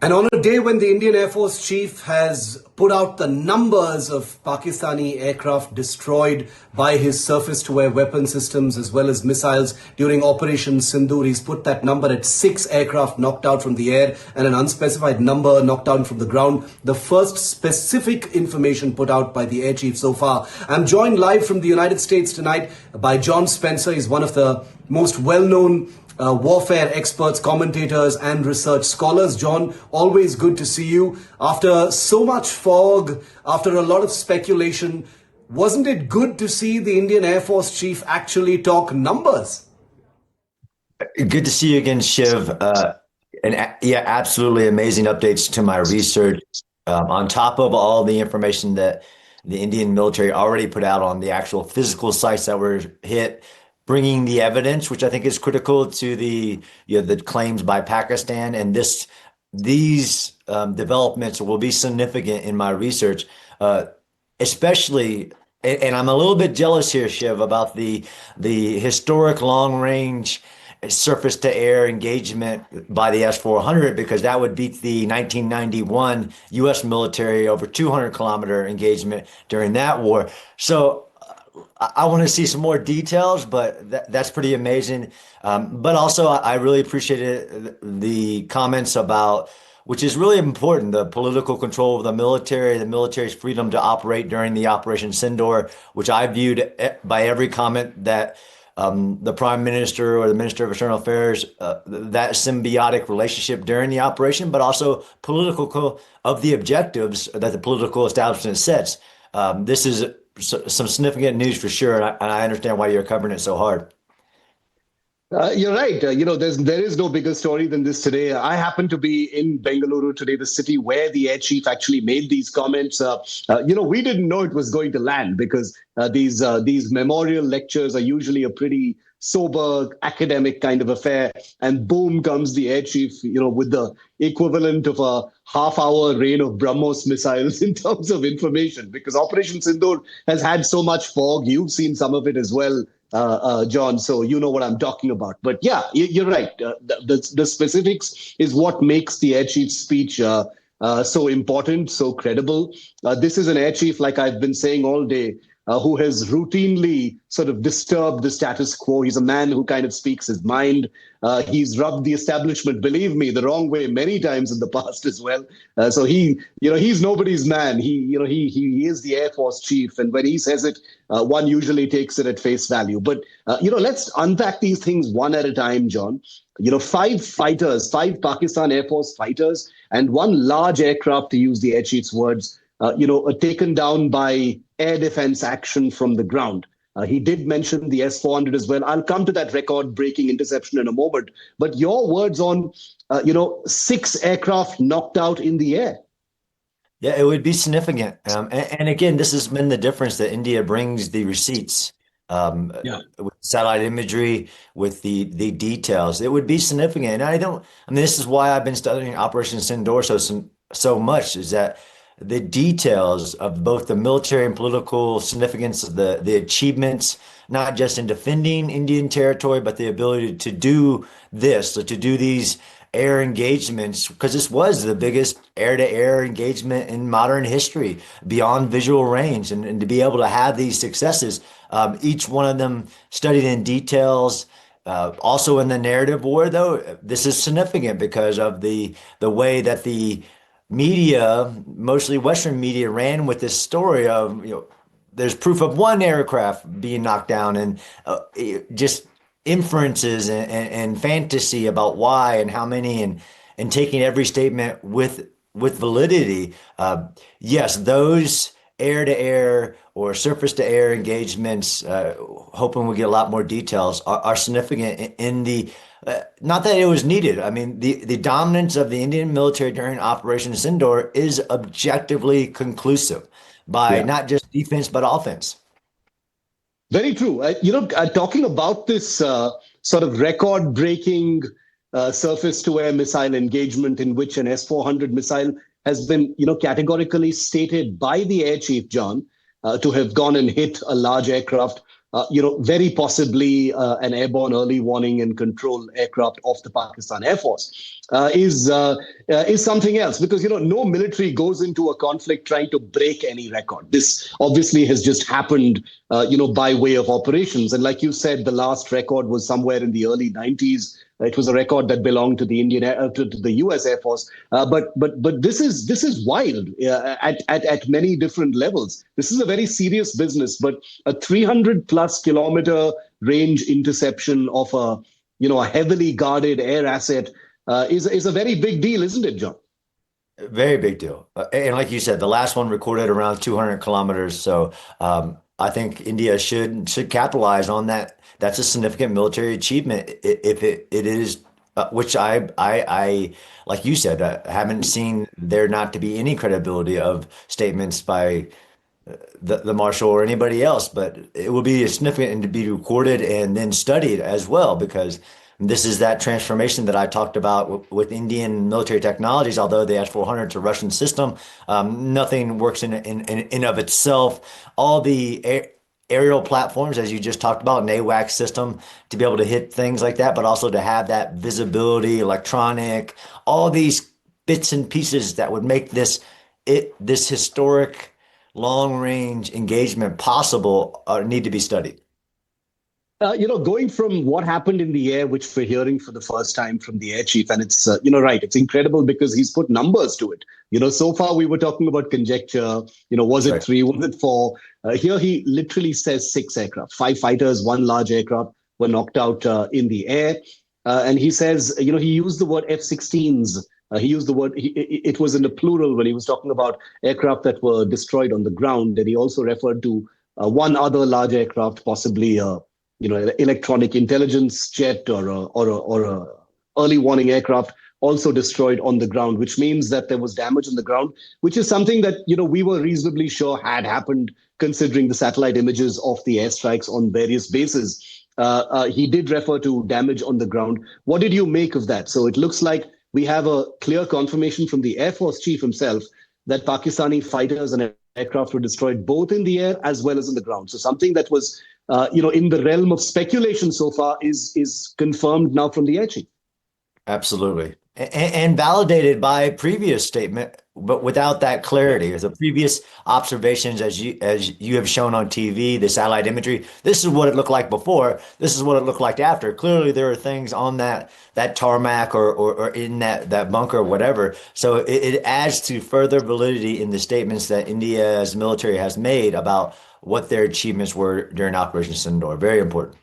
And on a day when the Indian Air Force chief has put out the numbers of Pakistani aircraft destroyed by his surface-to-air weapon systems as well as missiles during Operation Sindoor, he's put that number at 6 aircraft knocked out from the air and an unspecified number knocked down from the ground. The first specific information put out by the air chief so far. I'm joined live from the United States tonight by John Spencer. He's one of the most well-known warfare experts, commentators, and research scholars. John, always good to see you. After so much fog, after a lot of speculation, wasn't it good to see the Indian Air Force chief actually talk numbers? Good to see you again, Shiv. Yeah, absolutely amazing updates to my research. On top of all the information that the Indian military already put out on the actual physical sites that were hit, bringing the evidence, which I think is critical to the claims by Pakistan, and these developments will be significant in my research, especially. And I'm a little bit jealous here, Shiv, about the historic long range surface to air engagement by the S-400, because that would beat the 1991 U.S. military over 200-kilometer engagement during that war. So I want to see some more details, but that's pretty amazing. But also, I really appreciated the comments about, which is really important, the political control of the military's freedom to operate during the Operation Sindoor, which I viewed by every comment that the Prime Minister or the Minister of External Affairs, that symbiotic relationship during the operation, but also political of the objectives that the political establishment sets. This is some significant news for sure, and I understand why you're covering it so hard. You're right. There is no bigger story than this today. I happen to be in Bengaluru today, the city where the air chief actually made these comments. We didn't know it was going to land, because these memorial lectures are usually a pretty sober academic kind of affair, and boom comes the air chief, with the equivalent of a half-hour rain of BrahMos missiles in terms of information, because Operation Sindoor has had so much fog. You've seen some of it as well, John, so you know what I'm talking about. But yeah, you're right. The specifics is what makes the air chief's speech so important, so credible. This is an air chief, like I've been saying all day, who has routinely sort of disturbed the status quo. He's a man who kind of speaks his mind. He's rubbed the establishment, believe me, the wrong way many times in the past as well. So he's nobody's man. He is the Air Force chief, and when he says it, one usually takes it at face value. But let's unpack these things one at a time, John. 5 Pakistan Air Force fighters, and 1 large aircraft, to use the air chief's words, taken down by air defense action from the ground. He did mention the S-400 as well. I'll come to that record-breaking interception in a moment. But your words on, 6 aircraft knocked out in the air. Yeah, it would be significant. And again, this has been the difference that India brings the receipts, with satellite imagery, with the details. It would be significant. And this is why I've been studying Operation Sindoor so much, is that the details of both the military and political significance of the achievements, not just in defending Indian territory, but the ability to do this, to do these air engagements, because this was the biggest air-to-air engagement in modern history beyond visual range. And to be able to have these successes, each one of them studied in details. Also in the narrative war, though, this is significant because of the way that the media, mostly Western media, ran with this story of, there's proof of 1 aircraft being knocked down, and just inferences and fantasy about why and how many, and taking every statement with validity. Yes, those air-to-air or surface-to-air engagements, hoping we get a lot more details, are significant in the not that it was needed. I mean, the dominance of the Indian military during Operation Sindoor is objectively conclusive by not just defense, but offense. Very true. Talking about this sort of record-breaking surface-to-air missile engagement, in which an S-400 missile has been, categorically stated by the air chief, John, to have gone and hit a large aircraft. very possibly an airborne early warning and control aircraft of the Pakistan Air Force, is something else. Because, no military goes into a conflict trying to break any record. This obviously has just happened, by way of operations. And like you said, the last record was somewhere in the early 90s. It was a record that belonged to the to the U.S. Air Force. But this is wild at many different levels. This is a very serious business. But a 300+ kilometer range interception of a heavily guarded air asset is a very big deal, isn't it, John? Very big deal. And like you said, the last one recorded around 200 kilometers. So I think India should capitalize on that. That's a significant military achievement if it is, which I like you said, haven't seen there not to be any credibility of statements by the marshal or anybody else, but it will be significant and to be recorded and then studied as well, because this is that transformation that I talked about with Indian military technologies. Although the S-400 is a Russian system, nothing works in of itself. All the aerial platforms, as you just talked about, an AWACS system to be able to hit things like that, but also to have that visibility, electronic, all these bits and pieces that would make this historic long range engagement possible need to be studied. Going from what happened in the air, which we're hearing for the first time from the air chief, and it's, right, it's incredible because he's put numbers to it. So far we were talking about conjecture, was it Right. 3, was it 4? Here he literally says 6 aircraft, 5 fighters, 1 large aircraft were knocked out in the air. And he says, he used the word F-16s. He used the word, it was in the plural when he was talking about aircraft that were destroyed on the ground. And he also referred to 1 other large aircraft, possibly electronic intelligence jet or a early warning aircraft also destroyed on the ground, which means that there was damage on the ground, which is something that we were reasonably sure had happened, considering the satellite images of the airstrikes on various bases. He did refer to damage on the ground. What did you make of that? So it looks like we have a clear confirmation from the Air Force chief himself that Pakistani fighters and aircraft were destroyed both in the air as well as on the ground. So something that was in the realm of speculation so far is confirmed now from the air chief. Absolutely. And validated by previous statement, but without that clarity. As the previous observations, as you have shown on TV, the satellite imagery, this is what it looked like before. This is what it looked like after. Clearly, there are things on that tarmac or in that bunker or whatever. So it adds to further validity in the statements that India's military has made about what their achievements were during Operation Sindoor. Very important.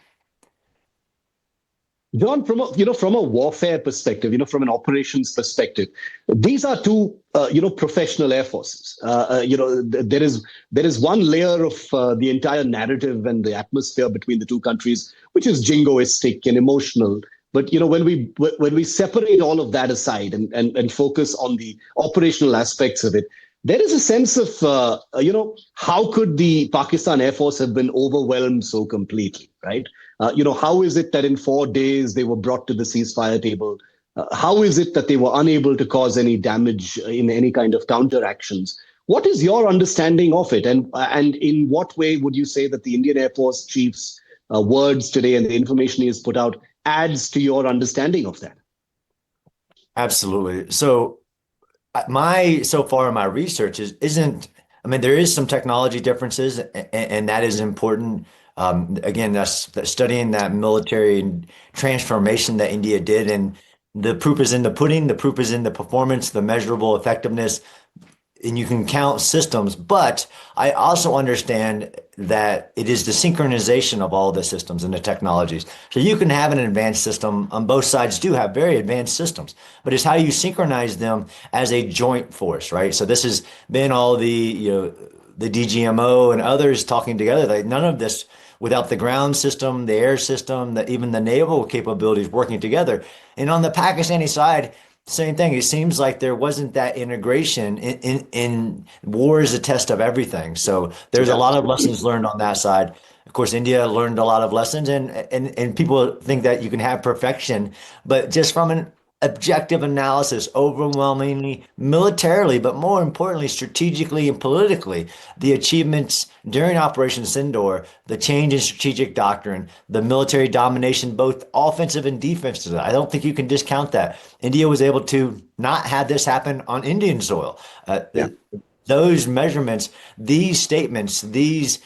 John, from a warfare perspective, from an operations perspective, these are two, professional air forces. There is one layer of the entire narrative and the atmosphere between the two countries, which is jingoistic and emotional. But when we separate all of that aside and focus on the operational aspects of it, there is a sense of how could the Pakistan Air Force have been overwhelmed so completely, right? How is it that in 4 days they were brought to the ceasefire table? How is it that they were unable to cause any damage in any kind of counter-actions? What is your understanding of it? And in what way would you say that the Indian Air Force chief's words today and the information he has put out adds to your understanding of that? Absolutely. So so far in my research isn't, I mean, there is some technology differences and that is important. Again, that's studying that military transformation that India did, and the proof is in the pudding, the proof is in the performance, the measurable effectiveness, and you can count systems. But I also understand that it is the synchronization of all the systems and the technologies. So you can have an advanced system, on both sides do have very advanced systems, but it's how you synchronize them as a joint force, right? So this has been all the DGMO and others talking together. Like none of this without the ground system, the air system, even the naval capabilities working together. And on the Pakistani side, same thing. It seems like there wasn't that integration in war is a test of everything. So there's a lot of lessons learned on that side. Of course, India learned a lot of lessons, and people think that you can have perfection, but just from an objective analysis, overwhelmingly militarily, but more importantly, strategically and politically, the achievements during Operation Sindoor, the change in strategic doctrine, the military domination, both offensive and defensive. I don't think you can discount that. India was able to not have this happen on Indian soil. Yeah. Those measurements, these statements, these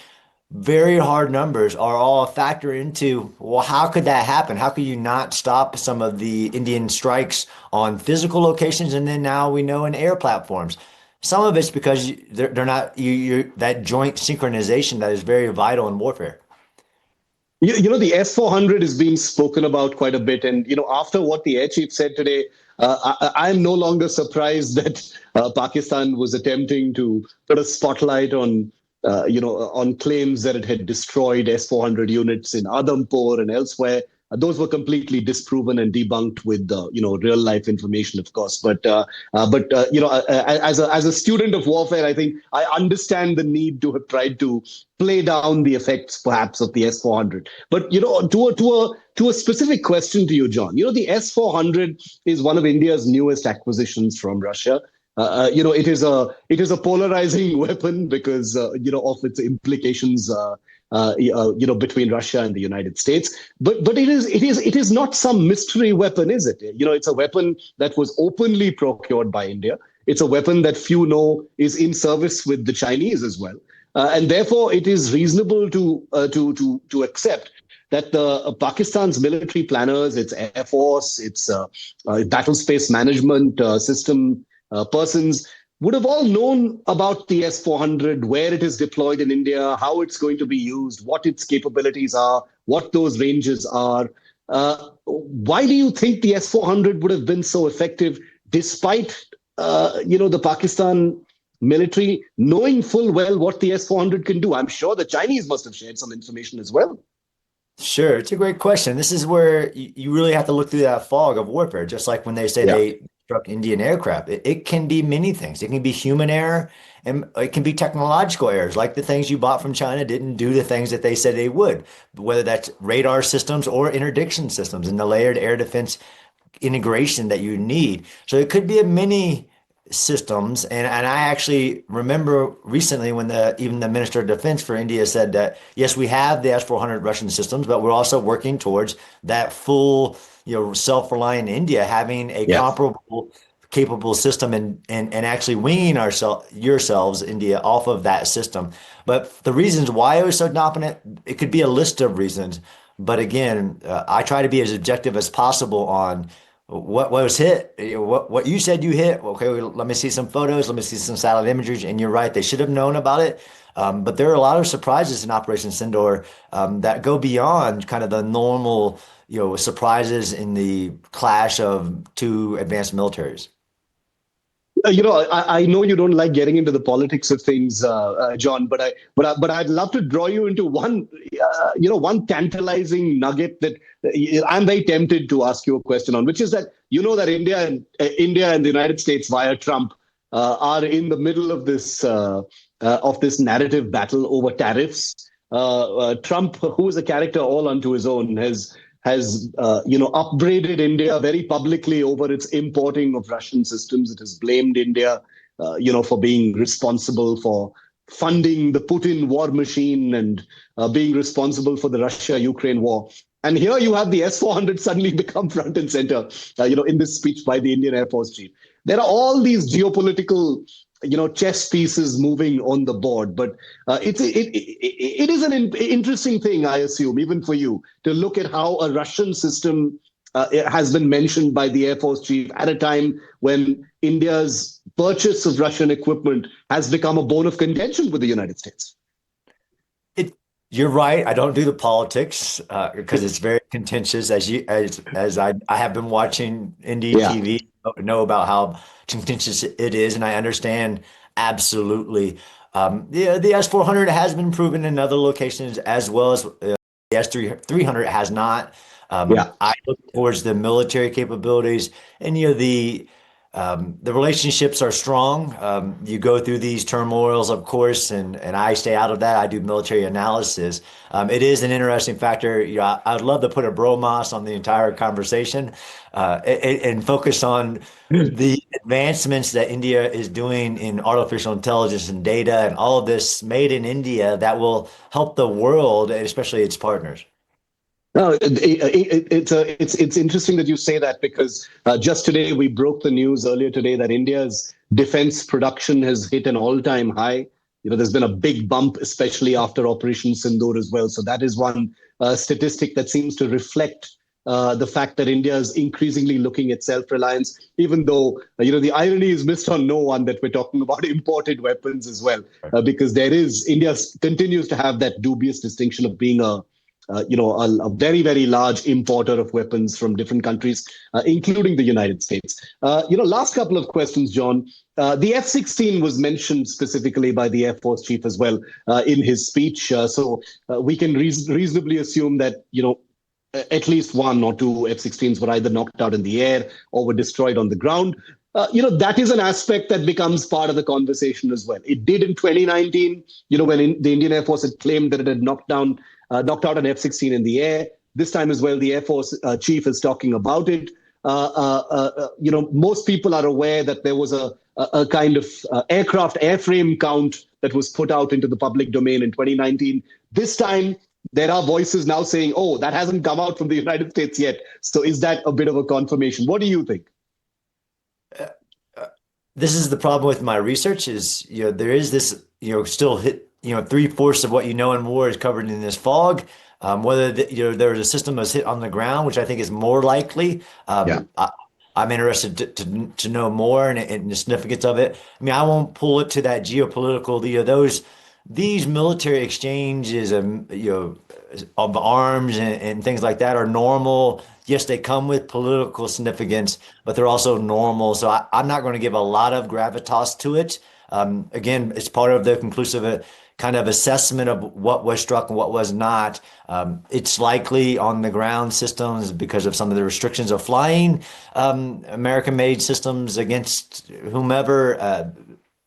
very hard numbers are all a factor into, well, how could that happen? How could you not stop some of the Indian strikes on physical locations and then now we know in air platforms? Some of it's because they're not that joint synchronization that is very vital in warfare. The S-400 is being spoken about quite a bit. And, after what the air chief said today, I'm no longer surprised that Pakistan was attempting to put a spotlight on claims that it had destroyed S-400 units in Adampur and elsewhere. Those were completely disproven and debunked with real life information, of course. But as a student of warfare, I think I understand the need to have tried to play down the effects, perhaps, of the S-400. But to a specific question to you, John, the S-400 is one of India's newest acquisitions from Russia. It is a polarizing weapon because of its implications. Between Russia and the United States, but it is not some mystery weapon, is it? It's a weapon that was openly procured by India. It's a weapon that few know is in service with the Chinese as well, and therefore it is reasonable to accept that the Pakistan's military planners, its air force, its battle space management system persons would have all known about the S-400, where it is deployed in India, how it's going to be used, what its capabilities are, what those ranges are. Why do you think the S-400 would have been so effective, despite the Pakistan military knowing full well what the S-400 can do? I'm sure the Chinese must have shared some information as well. Sure, it's a great question. This is where you really have to look through that fog of warfare, just like when they say they struck Indian aircraft. It can be many things. It can be human error and it can be technological errors, like the things you bought from China didn't do the things that they said they would, whether that's radar systems or interdiction systems and the layered air defense integration that you need. So it could be a many systems. And I actually remember recently when even the Minister of Defense for India said that, yes, we have the S-400 Russian systems, but we're also working towards that full, self-reliant India having a comparable, capable system and actually winging yourselves, India, off of that system. But the reasons why it was so dominant, it could be a list of reasons. But again, I try to be as objective as possible on what was hit, what you said you hit. Okay, let me see some photos, let me see some satellite imagery, and you're right, they should have known about it. But there are a lot of surprises in Operation Sindoor that go beyond kind of the normal, surprises in the clash of two advanced militaries. I know you don't like getting into the politics of things, John, but I'd love to draw you into one tantalizing nugget that I'm very tempted to ask you a question on, which is that that India and the United States via Trump are in the middle of this narrative battle over tariffs. Trump, who is a character all unto his own, has upbraided India very publicly over its importing of Russian systems. It has blamed India, for being responsible for funding the Putin war machine and being responsible for the Russia-Ukraine war. And here you have the S-400 suddenly become front and center, in this speech by the Indian Air Force chief. There are all these geopolitical chess pieces moving on the board. But it is an interesting thing, I assume, even for you, to look at how a Russian system has been mentioned by the Air Force chief at a time when India's purchase of Russian equipment has become a bone of contention with the United States. You're right. I don't do the politics because it's very contentious. As I have been watching NDTV, know about how contentious it is, and I understand absolutely. The S-400 has been proven in other locations as well as the S-300 has not. I look towards the military capabilities and the The relationships are strong. You go through these turmoils, of course, and I stay out of that. I do military analysis. It is an interesting factor. You know, I'd love to put a bromos on the entire conversation and focus on the advancements that India is doing in artificial intelligence and data and all of this made in India that will help the world, and especially its partners. No, it's interesting that you say that because just today we broke the news earlier today that India's defense production has hit an all-time high. You know, there's been a big bump, especially after Operation Sindoor as well. So that is one statistic that seems to reflect the fact that India is increasingly looking at self-reliance, even though, the irony is missed on no one that we're talking about imported weapons as well, because India continues to have that dubious distinction of being a very, very large importer of weapons from different countries, including the United States. Last couple of questions, John. The F-16 was mentioned specifically by the Air Force chief as well in his speech. So we can reasonably assume that, at least one or two F-16s were either knocked out in the air or were destroyed on the ground. That is an aspect that becomes part of the conversation as well. It did in 2019, when the Indian Air Force had claimed that it had knocked out an F-16 in the air. This time as well, the Air Force chief is talking about it. Most people are aware that there was a kind of aircraft airframe count that was put out into the public domain in 2019. This time, there are voices now saying, oh, that hasn't come out from the United States yet. So is that a bit of a confirmation? What do you think? This is the problem with my research is, there is this, still hit, 3/4 of what you know in war is covered in this fog. Whether there's a system that's hit on the ground, which I think is more likely. I'm interested to know more and the significance of it. I mean, I won't pull it to that geopolitical, these military exchanges, of arms and things like that are normal. Yes, they come with political significance, but they're also normal. So I'm not going to give a lot of gravitas to it. Again, it's part of the conclusive kind of assessment of what was struck and what was not. It's likely on the ground systems because of some of the restrictions of flying, American-made systems against whomever.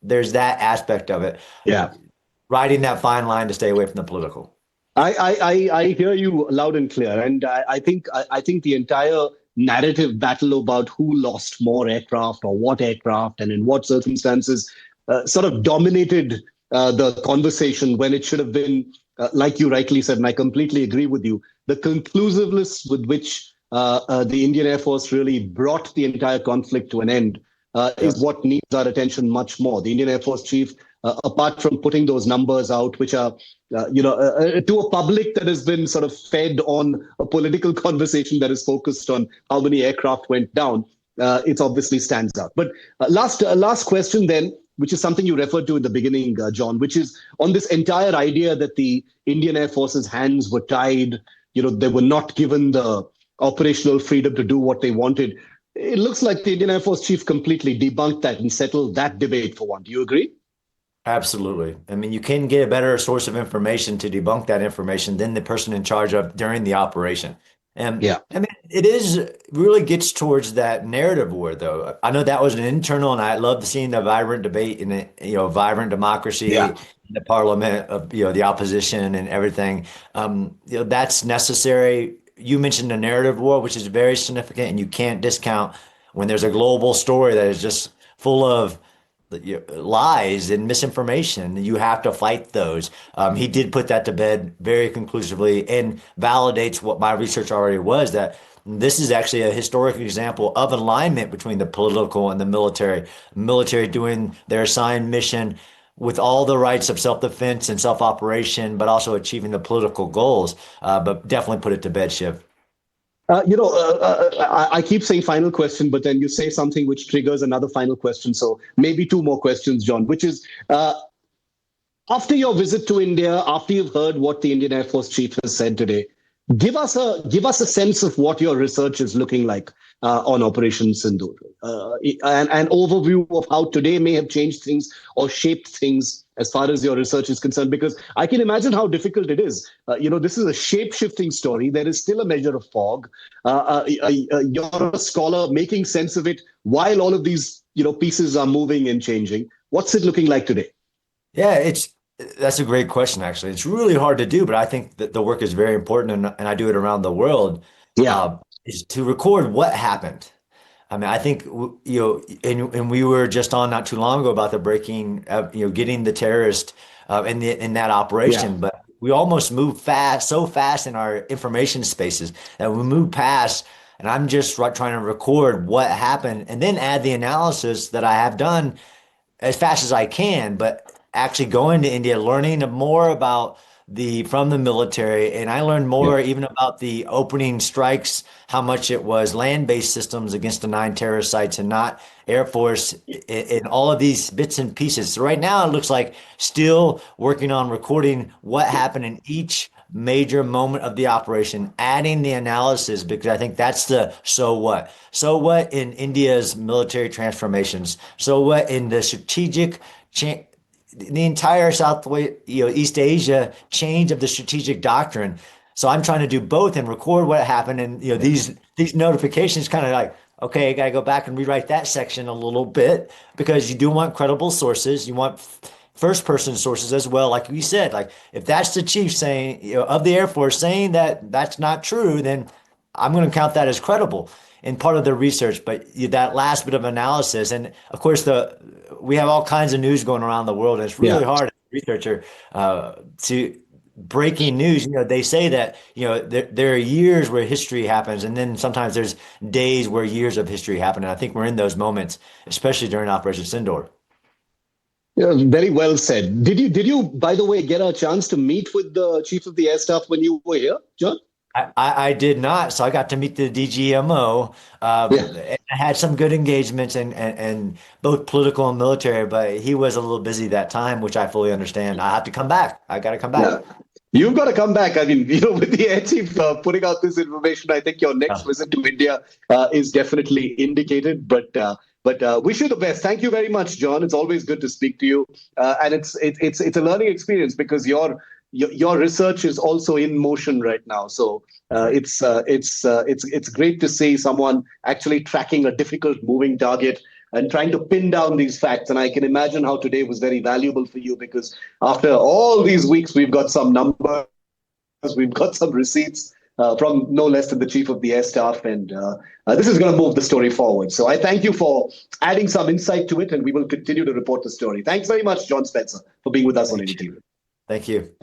There's that aspect of it. Yeah. Riding that fine line to stay away from the political. I hear you loud and clear, and I think the entire narrative battle about who lost more aircraft or what aircraft and in what circumstances sort of dominated the conversation when it should have been, like you rightly said, and I completely agree with you, the conclusiveness with which the Indian Air Force really brought the entire conflict to an end is what needs our attention much more. The Indian Air Force chief, apart from putting those numbers out, which are, to a public that has been sort of fed on a political conversation that is focused on how many aircraft went down, it obviously stands out. But last question then, which is something you referred to in the beginning, John, which is on this entire idea that the Indian Air Force's hands were tied, they were not given the operational freedom to do what they wanted. It looks like the Indian Air Force chief completely debunked that and settled that debate for one. Do you agree? Absolutely. I mean, you can get a better source of information to debunk that information than the person in charge of during the operation. And yeah, I mean, really gets towards that narrative war, though. I know that was an internal, and I love seeing the vibrant debate in a vibrant democracy, in the parliament of the opposition and everything. That's necessary. You mentioned the narrative war, which is very significant, and you can't discount when there's a global story that is just full of lies and misinformation. You have to fight those. He did put that to bed very conclusively and validates what my research already was, that this is actually a historic example of alignment between the political and the military. Military doing their assigned mission with all the rights of self-defense and self-operation, but also achieving the political goals. But definitely put it to bed, Shiv. I keep saying final question, but then you say something which triggers another final question. So maybe two more questions, John, which is after your visit to India, after you've heard what the Indian Air Force chief has said today, give us a sense of what your research is looking like. on Operation Sindoor. An overview of how today may have changed things or shaped things as far as your research is concerned, because I can imagine how difficult it is. This is a shape-shifting story. There is still a measure of fog. You're a scholar making sense of it while all of these, pieces are moving and changing. What's it looking like today? Yeah, that's a great question, actually. It's really hard to do, but I think that the work is very important, and I do it around the world, Yeah. is to record what happened. I mean, I think, and we were just on not too long ago about the breaking, getting the terrorist in that Yeah. operation, but we almost moved so fast in our information spaces that we moved past, and I'm just trying to record what happened and then add the analysis that I have done as fast as I can, but actually going to India, learning more about from the military, and I learned Yeah. more even about the opening strikes, how much it was land-based systems against the 9 terrorist sites and not Air Force in all of these bits and pieces. So right now it looks like still working on recording what happened in each major moment of the operation, adding the analysis, because I think that's the so what. So what in India's military transformations? So what in the strategic change? The entire East Asia change of the strategic doctrine. So I'm trying to do both and record what happened. And these notifications kind of like, okay, I got to go back and rewrite that section a little bit, because you do want credible sources. You want first person sources as well. Like you said, like if that's the chief saying, of the Air Force saying that that's not true, then I'm going to count that as credible in part of the research. But that last bit of analysis, and of course we have all kinds of news going around the world, and it's really Yeah. hard as a researcher to breaking news. They say that there are years where history happens, and then sometimes there's days where years of history happen. And I think we're in those moments, especially during Operation Sindoor. Yeah, very well said. Did you, by the way, get a chance to meet with the chief of the air staff when you were here, John? I did not, so I got to meet the DGMO. Yeah. And I had some good engagements and both political and military, but he was a little busy that time, which I fully understand. I have to come back. I got to come back. Yeah. You've got to come back. I mean, with the air chief putting out this information, I think your next Yeah. visit to India is definitely indicated. But wish you the best. Thank you very much, John. It's always good to speak to you, and it's a learning experience because your research is also in motion right now. So it's great to see someone actually tracking a difficult moving target and trying to pin down these facts. And I can imagine how today was very valuable for you, because after all these weeks, we've got some numbers, we've got some receipts from no less than the chief of the air staff. And this is going to move the story forward. So I thank you for adding some insight to it, and we will continue to report the story. Thanks very much, John Spencer, for being with us on NDTV. Thank you.